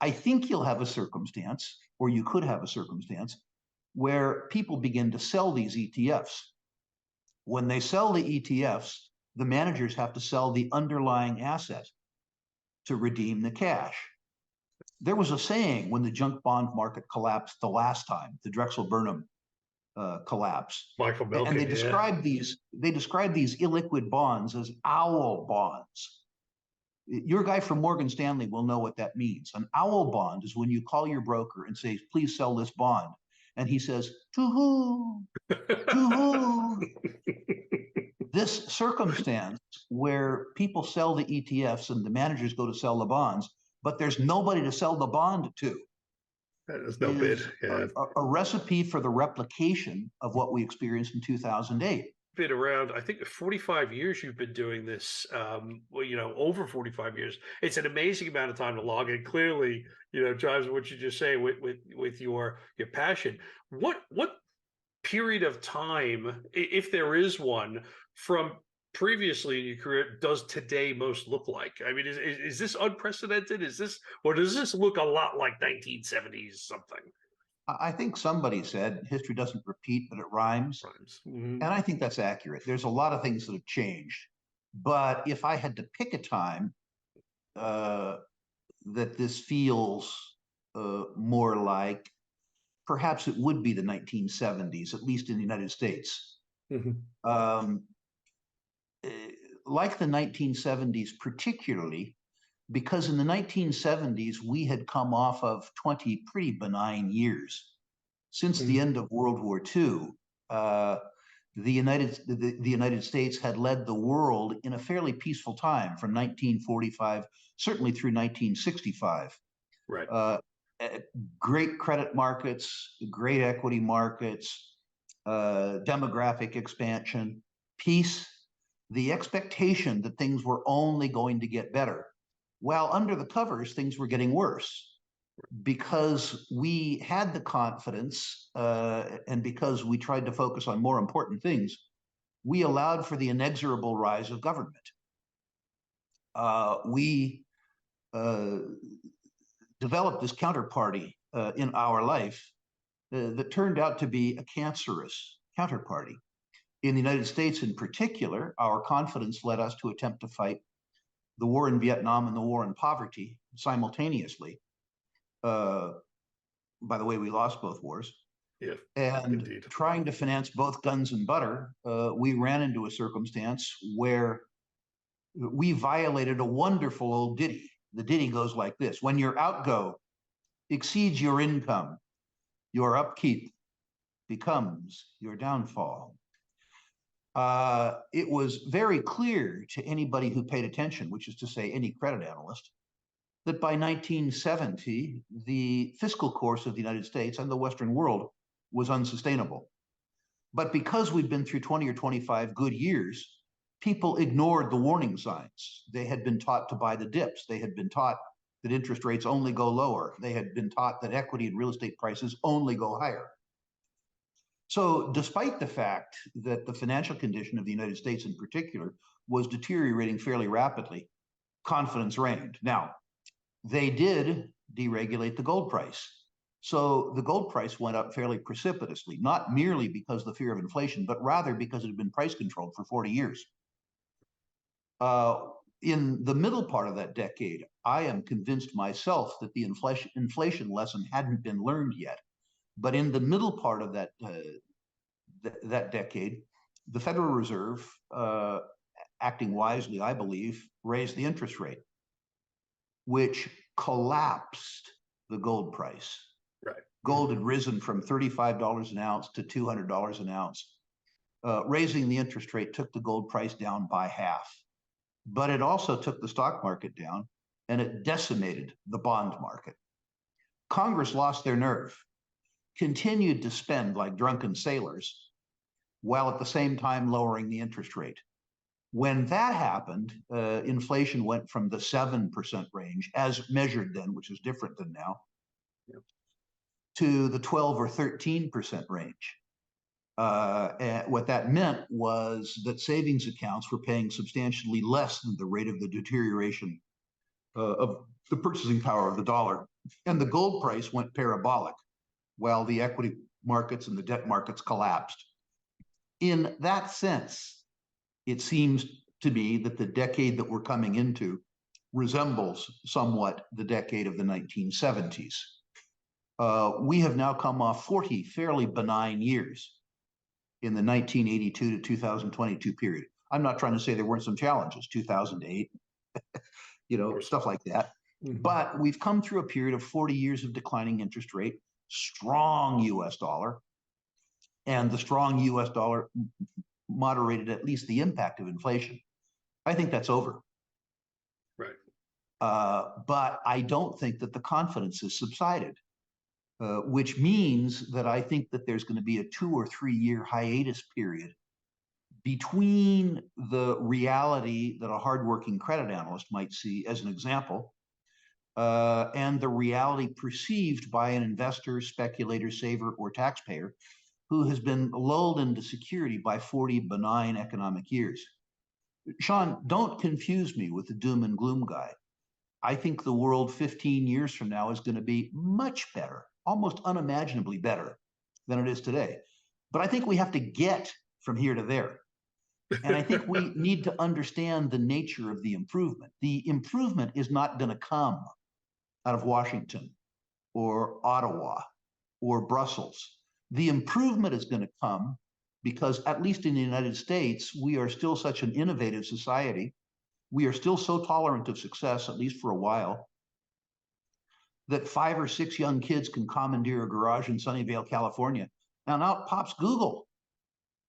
I think you'll have a circumstance, or you could have a circumstance, where people begin to sell these ETFs. When they sell the ETFs, the managers have to sell the underlying asset to redeem the cash. There was a saying when the junk bond market collapsed the last time, the Drexel-Burnham collapse, Michael Milken, and they described these illiquid bonds as owl bonds. Your guy from Morgan Stanley will know what that means. An owl bond is when you call your broker and say, please sell this bond. And he says, to who? To who? This circumstance where people sell the ETFs and the managers go to sell the bonds, but there's nobody to sell the bond to. There's no bid. Yeah. A recipe for the replication of what we experienced in 2008. Been around, I think, 45 years you've been doing this, over 45 years. It's an amazing amount of time to log in. Clearly, jives what you just say with your passion. What period of time, if there is one, from previously in your career does today most look like? I mean, is this unprecedented? Or does this look a lot like 1970s something? I think somebody said history doesn't repeat, but it rhymes. Mm-hmm. And I think that's accurate. There's a lot of things that have changed. But if I had to pick a time that this feels more like, perhaps it would be the 1970s, at least in the United States. Mm-hmm. Like the 1970s, particularly because in the 1970s, we had come off of 20 pretty benign years. Since the end of World War II, the United States had led the world in a fairly peaceful time from 1945, certainly through 1965. Right. Great credit markets, great equity markets, demographic expansion, peace, the expectation that things were only going to get better. While under the covers, things were getting worse because we had the confidence and because we tried to focus on more important things, we allowed for the inexorable rise of government. We developed this counterparty in our life that turned out to be a cancerous counterparty. In the United States in particular, our confidence led us to attempt to fight the war in Vietnam and the war in poverty simultaneously. By the way, we lost both wars. Yeah, and indeed. Trying to finance both guns and butter, we ran into a circumstance where we violated a wonderful old ditty. The ditty goes like this: when your outgo exceeds your income, your upkeep becomes your downfall. It was very clear to anybody who paid attention, which is to say any credit analyst, that by 1970, the fiscal course of the United States and the Western world was unsustainable. But because we'd been through 20 or 25 good years, people ignored the warning signs. They had been taught to buy the dips. They had been taught that interest rates only go lower. They had been taught that equity and real estate prices only go higher. So despite the fact that the financial condition of the United States in particular was deteriorating fairly rapidly, confidence reigned. Now, they did deregulate the gold price. So the gold price went up fairly precipitously, not merely because of the fear of inflation, but rather because it had been price controlled for 40 years. In the middle part of that decade, I am convinced myself that the inflation lesson hadn't been learned yet. But in the middle part of that decade, the Federal Reserve, acting wisely, I believe, raised the interest rate, which collapsed the gold price. Right. Gold had risen from $35 an ounce to $200 an ounce. Raising the interest rate took the gold price down by half. But it also took the stock market down, and it decimated the bond market. Congress lost their nerve, continued to spend like drunken sailors, while at the same time lowering the interest rate. When that happened, inflation went from the 7% range, as measured then, which is different than now, to the 12 or 13% range. What that meant was that savings accounts were paying substantially less than the rate of the deterioration of the purchasing power of the dollar. and the gold price went parabolic while the equity markets and the debt markets collapsed. In that sense, it seems to me that the decade that we're coming into resembles somewhat the decade of the 1970s. We have now come off 40 fairly benign years in the 1982 to 2022 period. I'm not trying to say there weren't some challenges, 2008, stuff like that. Mm-hmm. But we've come through a period of 40 years of declining interest rate, strong US dollar, and the strong US dollar moderated at least the impact of inflation. I think that's over. Right. But I don't think that the confidence has subsided, which means that I think that there's going to be a 2 or 3 year hiatus period between the reality that a hardworking credit analyst might see as an example, and the reality perceived by an investor, speculator, saver, or taxpayer who has been lulled into security by 40 benign economic years. Sean, don't confuse me with the doom and gloom guy. I think the world 15 years from now is going to be much better, almost unimaginably better than it is today. But I think we have to get from here to there. And I think we need to understand the nature of the improvement. The improvement is not going to come out of Washington or Ottawa or Brussels. The improvement is going to come because, at least in the United States, we are still such an innovative society. We are still so tolerant of success, at least for a while, that 5 or 6 young kids can commandeer a garage in Sunnyvale, California, and out pops Google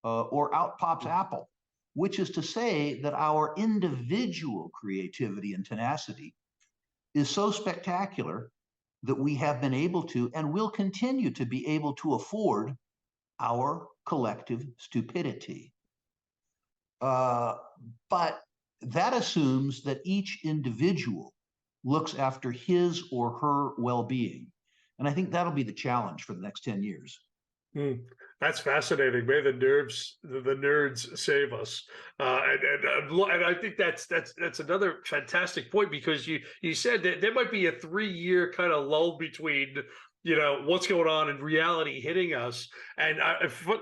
or out pops Apple, which is to say that our individual creativity and tenacity is so spectacular that we have been able to and will continue to be able to afford our collective stupidity. But that assumes that each individual looks after his or her well-being. And I think that'll be the challenge for the next 10 years. That's fascinating. May the nerds save us. And I think that's another fantastic point, because you said that there might be a 3-year kind of lull between what's going on and reality hitting us. And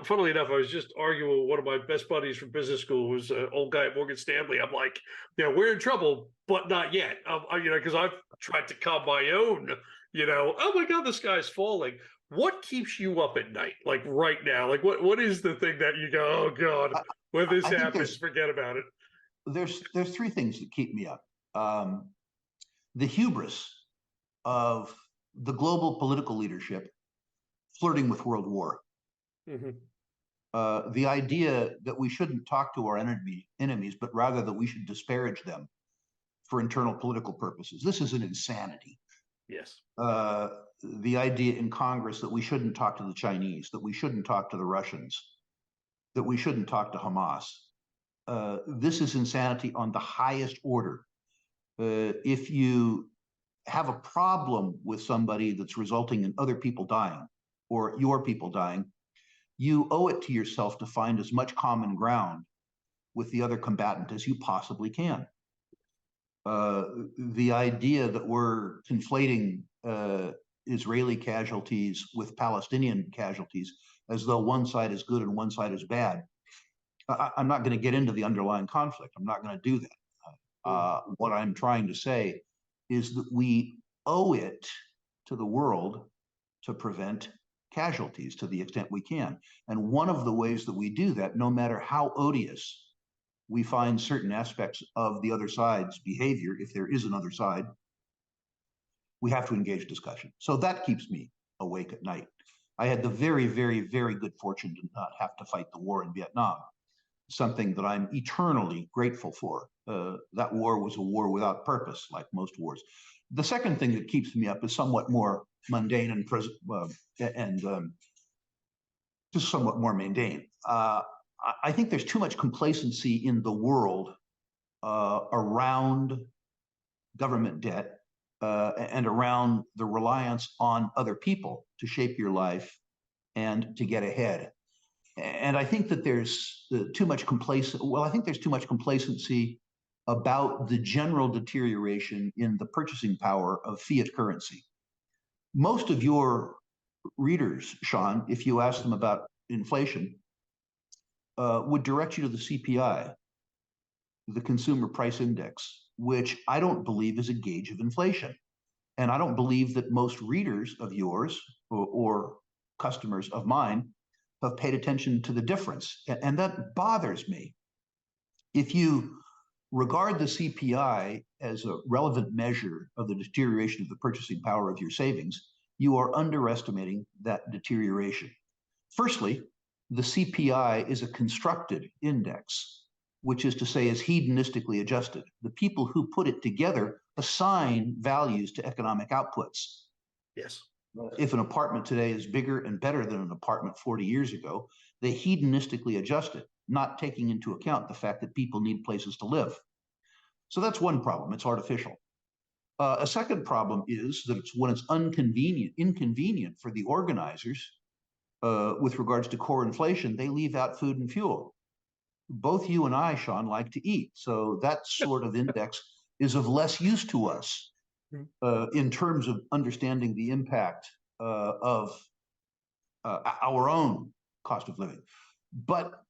funnily enough, I was just arguing with one of my best buddies from business school, who's an old guy at Morgan Stanley. I'm like, we're in trouble, but not yet. Because I've tried to calm my own, oh my God, the sky's falling. What keeps you up at night? Like right now, like what is the thing that you go, oh God, when this happens, forget about it? There's 3 things that keep me up. The hubris of the global political leadership flirting with world war. Mm-hmm. The idea that we shouldn't talk to our enemies, but rather that we should disparage them for internal political purposes. This is an insanity. Yes. The idea in Congress that we shouldn't talk to the Chinese, that we shouldn't talk to the Russians, that we shouldn't talk to Hamas. This is insanity on the highest order. If you have a problem with somebody that's resulting in other people dying or your people dying, you owe it to yourself to find as much common ground with the other combatant as you possibly can. The idea that we're conflating Israeli casualties with Palestinian casualties as though one side is good and one side is bad. I'm not going to get into the underlying conflict. I'm not going to do that. What I'm trying to say is that we owe it to the world to prevent casualties to the extent we can. And one of the ways that we do that, no matter how odious we find certain aspects of the other side's behavior, if there is another side, we have to engage discussion. So that keeps me awake at night. I had the very, very, very good fortune to not have to fight the war in Vietnam, something that I'm eternally grateful for. That war was a war without purpose, like most wars. The second thing that keeps me up is somewhat more mundane and just somewhat more mundane. I think there's too much complacency in the world around government debt and around the reliance on other people to shape your life and to get ahead. And I think that there's too much complacency about the general deterioration in the purchasing power of fiat currency. Most of your readers, Sean, if you ask them about inflation, would direct you to the CPI, the Consumer Price Index, which I don't believe is a gauge of inflation. And I don't believe that most readers of yours or customers of mine have paid attention to the difference. And that bothers me. If you regard the CPI as a relevant measure of the deterioration of the purchasing power of your savings, you are underestimating that deterioration. Firstly, the CPI is a constructed index, which is to say is hedonistically adjusted. The people who put it together assign values to economic outputs. Yes. If an apartment today is bigger and better than an apartment 40 years ago, they hedonistically adjust it, not taking into account the fact that people need places to live. So that's one problem. It's artificial. A second problem is that when it's inconvenient for the organizers with regards to core inflation, they leave out food and fuel. Both you and I, Sean, like to eat. So that sort of index is of less use to us in terms of understanding the impact of our own cost of living. But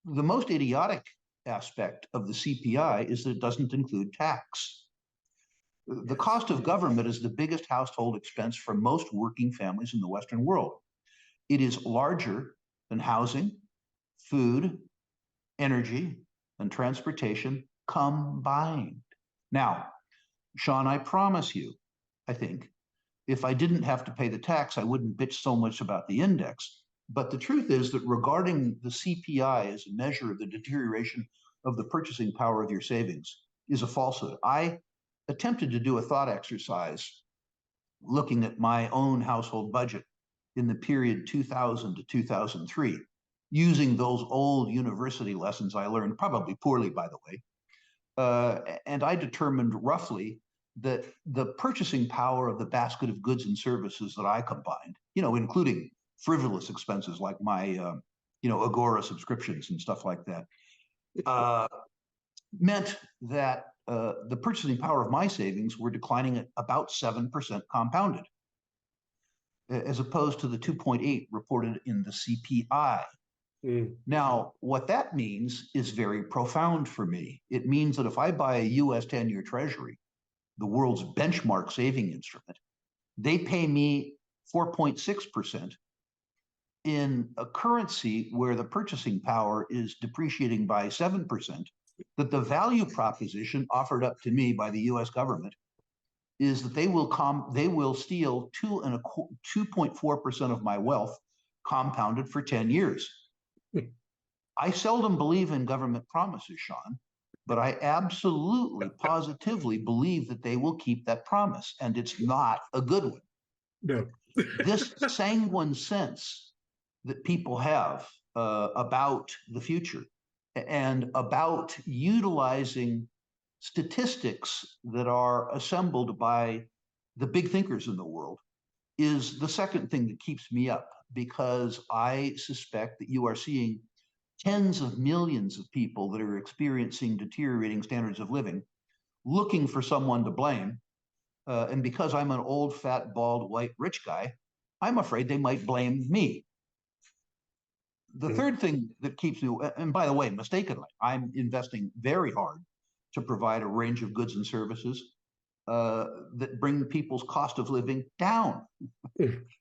the most idiotic aspect of the CPI is that it doesn't include tax. The cost of government is the biggest household expense for most working families in the Western world. It is larger than housing, food, energy, and transportation combined. Now, Sean, I promise you, I think, if I didn't have to pay the tax, I wouldn't bitch so much about the index. But the truth is that regarding the CPI as a measure of the deterioration of the purchasing power of your savings is a falsehood. I attempted to do a thought exercise looking at my own household budget in the period 2000 to 2003, using those old university lessons I learned, probably poorly, by the way. And I determined roughly that the purchasing power of the basket of goods and services that I combined, including frivolous expenses like my, Agora subscriptions and stuff like that, meant that the purchasing power of my savings were declining at about 7% compounded, as opposed to the 2.8 reported in the CPI. Now, what that means is very profound for me. It means that if I buy a US 10-year treasury, the world's benchmark saving instrument, they pay me 4.6% in a currency where the purchasing power is depreciating by 7%, that the value proposition offered up to me by the US government is that they will steal 2.4% of my wealth compounded for 10 years. I seldom believe in government promises, Sean, but I absolutely, positively believe that they will keep that promise, and it's not a good one. No. This sanguine sense that people have about the future and about utilizing statistics that are assembled by the big thinkers in the world is the second thing that keeps me up, because I suspect that you are seeing tens of millions of people that are experiencing deteriorating standards of living, looking for someone to blame. And because I'm an old, fat, bald, white, rich guy, I'm afraid they might blame me. The third thing that keeps me, and by the way, mistakenly, I'm investing very hard to provide a range of goods and services that bring people's cost of living down,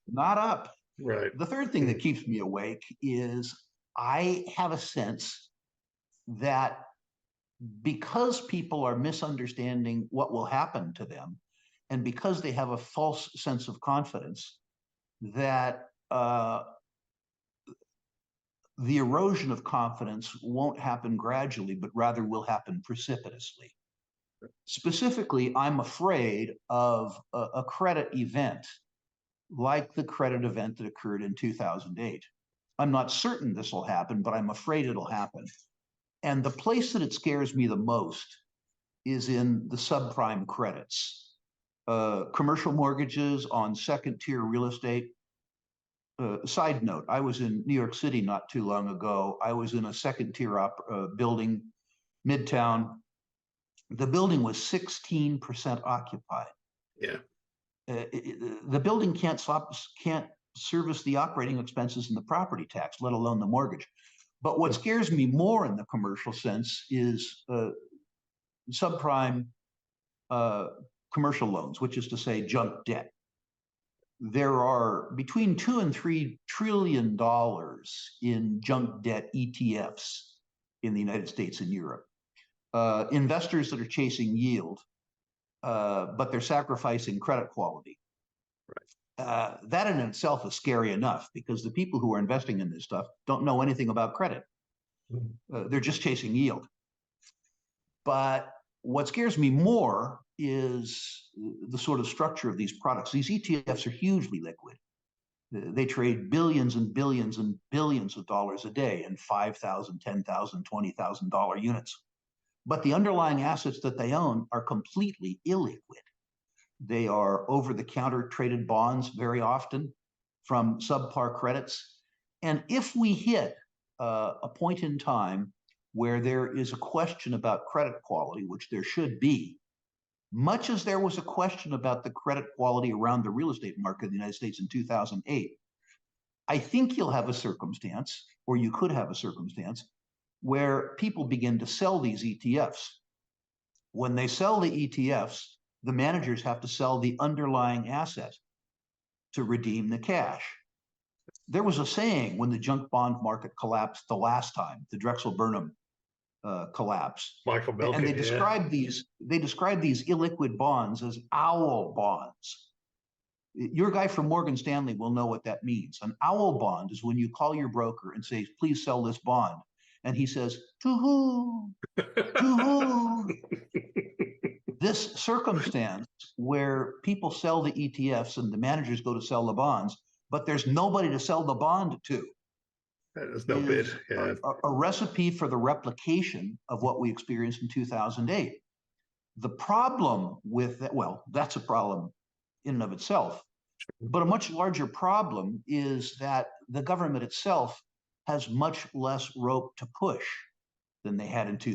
not up. Right. The third thing that keeps me awake is I have a sense that because people are misunderstanding what will happen to them, and because they have a false sense of confidence, that the erosion of confidence won't happen gradually, but rather will happen precipitously. Specifically, I'm afraid of a credit event like the credit event that occurred in 2008. I'm not certain this will happen, but I'm afraid it'll happen. And the place that it scares me the most is in the subprime credits. Commercial mortgages on second-tier real estate. Side note, I was in New York City not too long ago. I was in a second-tier building, Midtown. The building was 16% occupied. Yeah. the building can't service the operating expenses and the property tax, let alone the mortgage. But what scares me more in the commercial sense is subprime commercial loans, which is to say junk debt. There are between $2 and $3 trillion in junk debt ETFs in the United States and Europe. Investors that are chasing yield, but they're sacrificing credit quality. Right. That in itself is scary enough because the people who are investing in this stuff don't know anything about credit. They're just chasing yield. But what scares me more is the sort of structure of these products. These ETFs are hugely liquid. They trade billions and billions and billions of dollars a day in $5,000, $10,000, $20,000 units. But the underlying assets that they own are completely illiquid. They are over-the-counter traded bonds very often from subpar credits. And if we hit a point in time where there is a question about credit quality, which there should be, much as there was a question about the credit quality around the real estate market in the United States in 2008, I think you'll have a circumstance, or you could have a circumstance, where people begin to sell these ETFs. When they sell the ETFs, the managers have to sell the underlying asset to redeem the cash. There was a saying when the junk bond market collapsed the last time, the Drexel-Burnham collapse. Michael Milken, and they described these illiquid bonds as owl bonds. Your guy from Morgan Stanley will know what that means. An owl bond is when you call your broker and say, please sell this bond. And he says, to who? To who? This circumstance where people sell the ETFs and the managers go to sell the bonds, but there's nobody to sell the bond to. There's no bid. Yeah. A recipe for the replication of what we experienced in 2008. The problem with that, well, that's a problem in and of itself, but a much larger problem is that the government itself has much less rope to push than they had in 2008.